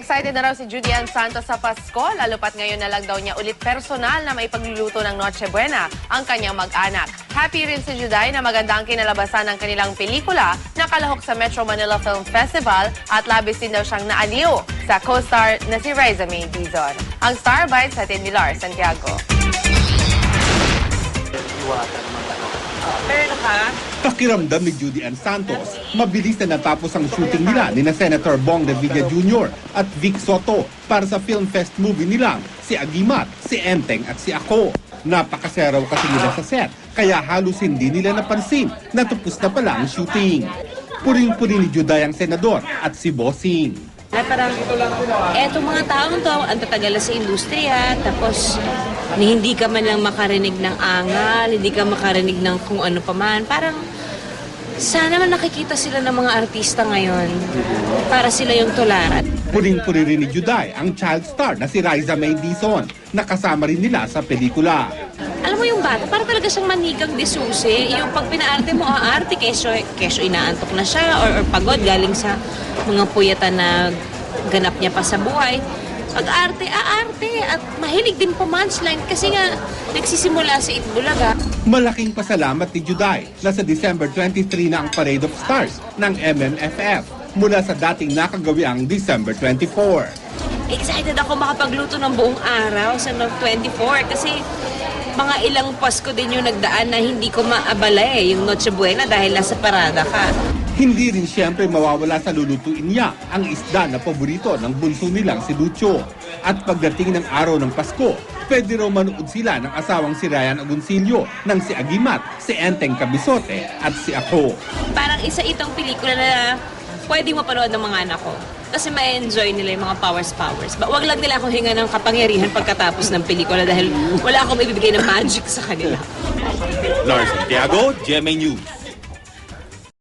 Excited na raw si Judy Ann Santos sa Pasko, lalo pat ngayon na lang daw niya ulit personal na may pagluluto ng Noche Buena ang kanyang mag-anak. Happy rin si Juday na maganda ang kinalabasan ng kanilang pelikula na kalahok sa Metro Manila Film Festival at labis din daw siyang naaliw sa co-star na si Riza May Dizon. Ang Star Bites sa ni Lar Santiago. Pakiramdam ni Judy Ann Santos, mabilis na natapos ang shooting nila ni na Senator Bong Revilla Jr. at Vic Soto para sa Film Fest movie nilang si Agimat, si Enteng at si Ako. Napakaseraw kasi nila sa set, kaya halos hindi nila napansin na tapos na pala ang shooting. Puring-puri ni Juday ang senador at si Bossing. Na parang, etong mga taong to, ang tatagal sa industriya, tapos hindi ka man lang makarinig ng angal, hindi ka makarinig ng kung ano pa man. Parang, sana man nakikita sila ng mga artista ngayon para sila yung tularan. Puring-puri rin ni Juday ang child star na si Riza May Dizon, na kasama rin nila sa pelikula. Alam mo yung bata, para talaga siyang manigang disusi. Yung pag pinaarte mo, aarte, keso inaantok na siya or pagod galing sa mga puyatan na ganap niya pa sa buhay. Pag aarte at mahilig din po punchline kasi nga nagsisimula sa Itbulaga. Malaking pasalamat ni Juday na sa December 23 na ang Parade of Stars ng MMFF mula sa dating nakagawiang December 24. Excited ako makapagluto ng buong araw sa 24 kasi mga ilang Pasko din yung nagdaan na hindi ko maabala yung Noche Buena dahil nasa parada ka. Hindi rin siyempre mawawala sa lulutuin niya ang isda na paborito ng bunso nilang si Lucho. At pagdating ng araw ng Pasko, pwede raw manood sila ng asawang si Ryan Agoncillo ng si Agimat, si Enteng Cabisote at si Ako. Parang isa itong pelikula na pwedeng mapanood ng mga anak ko. Kasi ma-enjoy nila yung mga powers. Wag lang nila akong hinga ng kapangyarihan pagkatapos ng pelikula dahil wala akong ibibigay ng magic sa kanila. Lars Santiago, GMA News.